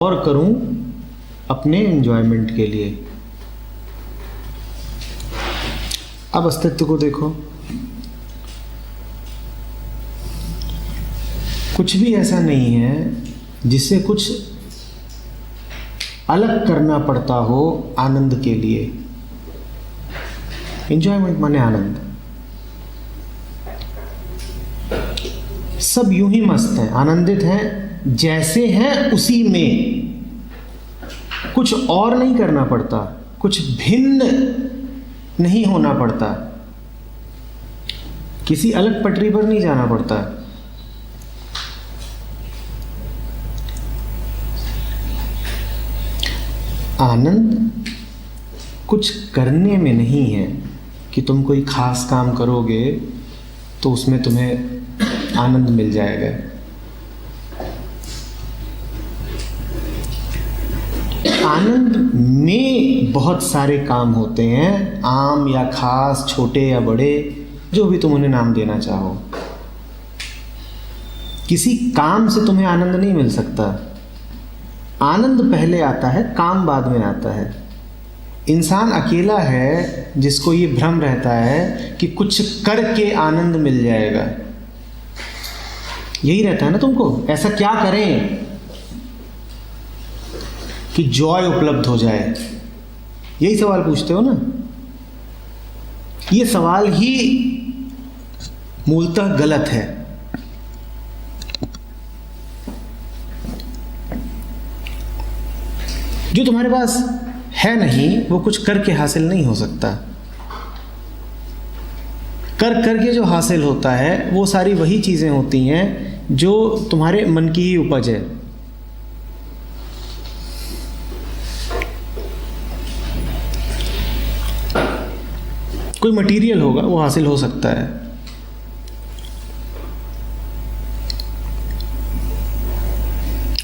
और करूं अपने एंजॉयमेंट के लिए। अब अस्तित्व को देखो, कुछ भी ऐसा नहीं है जिससे कुछ अलग करना पड़ता हो आनंद के लिए। एंजॉयमेंट माने आनंद। सब यूं ही मस्त हैं, आनंदित हैं, जैसे हैं उसी में। कुछ और नहीं करना पड़ता, कुछ भिन्न नहीं होना पड़ता, किसी अलग पटरी पर नहीं जाना पड़ता। आनंद कुछ करने में नहीं है कि तुम कोई खास काम करोगे तो उसमें तुम्हें आनंद मिल जाएगा। आनंद में बहुत सारे काम होते हैं, आम या खास, छोटे या बड़े, जो भी तुम उन्हें नाम देना चाहो। किसी काम से तुम्हें आनंद नहीं मिल सकता। आनंद पहले आता है, काम बाद में आता है। इंसान अकेला है जिसको ये भ्रम रहता है कि कुछ करके आनंद मिल जाएगा। यही रहता है ना तुमको, ऐसा क्या करें कि जॉय उपलब्ध हो जाए, यही सवाल पूछते हो ना। ये सवाल ही मूलतः गलत है। जो तुम्हारे पास है नहीं वो कुछ करके हासिल नहीं हो सकता। कर करके जो हासिल होता है वो सारी वही चीजें होती हैं जो तुम्हारे मन की ही उपज है। कोई मटेरियल होगा वो हासिल हो सकता है,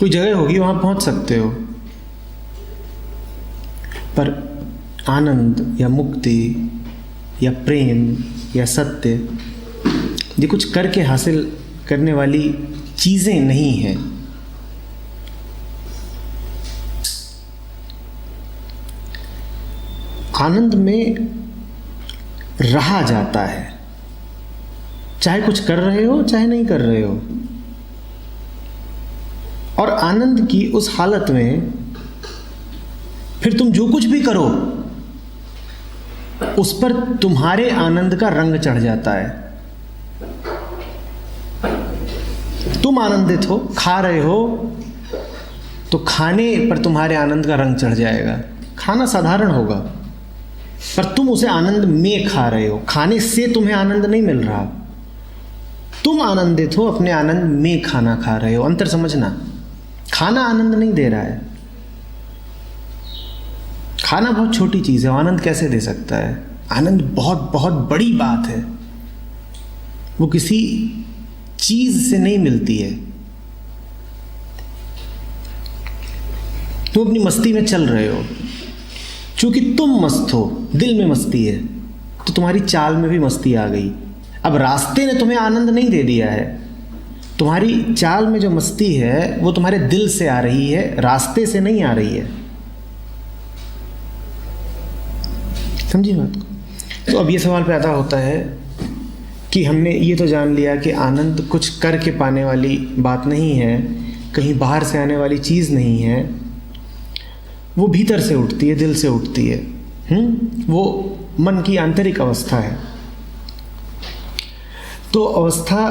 कोई जगह होगी वहां पहुंच सकते हो, पर आनंद या मुक्ति या प्रेम या सत्य ये कुछ करके हासिल करने वाली चीजें नहीं हैं। आनंद में रहा जाता है, चाहे कुछ कर रहे हो चाहे नहीं कर रहे हो। और आनंद की उस हालत में फिर तुम जो कुछ भी करो उस पर तुम्हारे आनंद का रंग चढ़ जाता है। तुम आनंदित हो, खा रहे हो, तो खाने पर तुम्हारे आनंद का रंग चढ़ जाएगा। खाना साधारण होगा पर तुम उसे आनंद में खा रहे हो, खाने से तुम्हें आनंद नहीं मिल रहा। तुम आनंदित हो, अपने आनंद में खाना खा रहे हो। अंतर समझना, खाना आनंद नहीं दे रहा है। खाना बहुत छोटी चीज है, आनंद कैसे दे सकता है? आनंद बहुत बहुत बड़ी बात है, वो किसी चीज से नहीं मिलती है। तुम अपनी मस्ती में चल रहे हो, चूंकि तुम मस्त हो, दिल में मस्ती है, तो तुम्हारी चाल में भी मस्ती आ गई। अब रास्ते ने तुम्हें आनंद नहीं दे दिया है, तुम्हारी चाल में जो मस्ती है वो तुम्हारे दिल से आ रही है, रास्ते से नहीं आ रही है। समझिए बात को। तो अब ये सवाल पैदा होता है कि हमने ये तो जान लिया कि आनंद कुछ करके पाने वाली बात नहीं है, कहीं बाहर से आने वाली चीज़ नहीं है, वो भीतर से उठती है, दिल से उठती है। वो मन की आंतरिक अवस्था है। तो अवस्था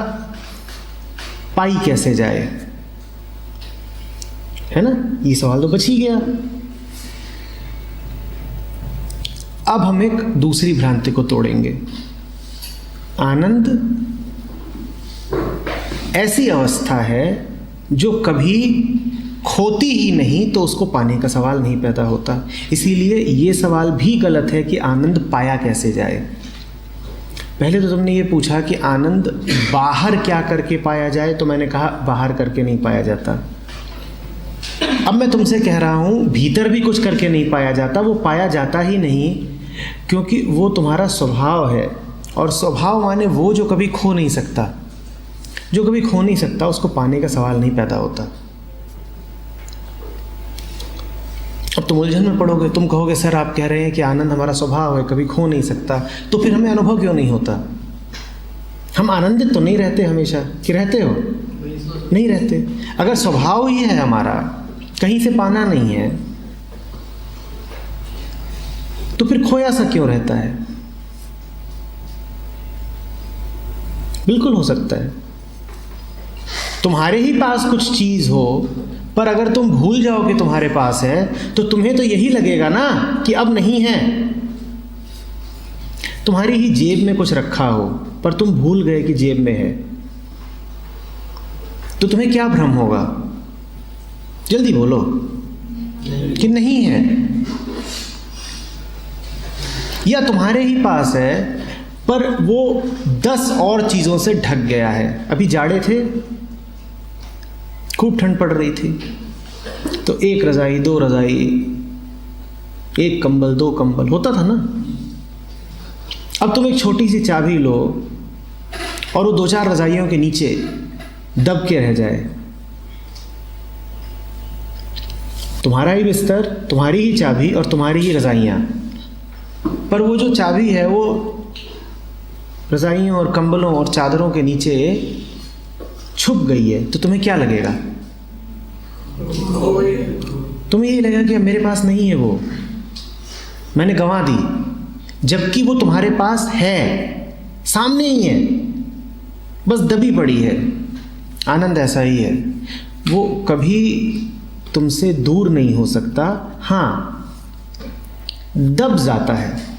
पाई कैसे जाए, है ना? ये सवाल तो बच ही गया। अब हम एक दूसरी भ्रांति को तोड़ेंगे। आनंद ऐसी अवस्था है जो कभी खोती ही नहीं, तो उसको पाने का सवाल नहीं पैदा होता। इसीलिए ये सवाल भी गलत है कि आनंद पाया कैसे जाए। पहले तो तुमने ये पूछा कि आनंद बाहर क्या करके पाया जाए, तो मैंने कहा बाहर करके नहीं पाया जाता। अब मैं तुमसे कह रहा हूं भीतर भी कुछ करके नहीं पाया जाता, वो पाया जाता ही नहीं, क्योंकि वो तुम्हारा स्वभाव है। और स्वभाव माने वो जो कभी खो नहीं सकता। जो कभी खो नहीं सकता उसको पाने का सवाल नहीं पैदा होता। तुम उलझन में पड़ोगे। तुम कहोगे सर आप कह रहे हैं कि आनंद हमारा स्वभाव है, कभी खो नहीं सकता, तो फिर हमें अनुभव क्यों नहीं होता? हम आनंदित तो नहीं रहते हमेशा, कि रहते हो? नहीं रहते। अगर स्वभाव ही है हमारा, कहीं से पाना नहीं है, तो फिर खोया सा क्यों रहता है? बिल्कुल हो सकता है तुम्हारे ही पास कुछ चीज हो, पर अगर तुम भूल जाओ कि तुम्हारे पास है तो तुम्हें तो यही लगेगा ना कि अब नहीं है। तुम्हारी ही जेब में कुछ रखा हो पर तुम भूल गए कि जेब में है, तो तुम्हें क्या भ्रम होगा? जल्दी बोलो कि नहीं है। या तुम्हारे ही पास है पर वो 10 और चीजों से ढक गया है। अभी जाड़े थे, खूब ठंड पड़ रही थी, तो 1 रजाई 2 रजाई, 1 कंबल 2 कंबल होता था ना। अब तुम एक छोटी सी चाबी लो और वो 2-4 रजाइयों के नीचे दब के रह जाए। तुम्हारा ही बिस्तर, तुम्हारी ही चाबी और तुम्हारी ही रजाइयाँ, पर वो जो चाबी है वो रजाइयों और कंबलों और चादरों के नीचे छुप गई है, तो तुम्हें क्या लगेगा? तुम्हें यही लगेगा कि मेरे पास नहीं है, वो मैंने गंवा दी, जबकि वो तुम्हारे पास है, सामने ही है, बस दबी पड़ी है। आनंद ऐसा ही है, वो कभी तुमसे दूर नहीं हो सकता, हाँ दब जाता है।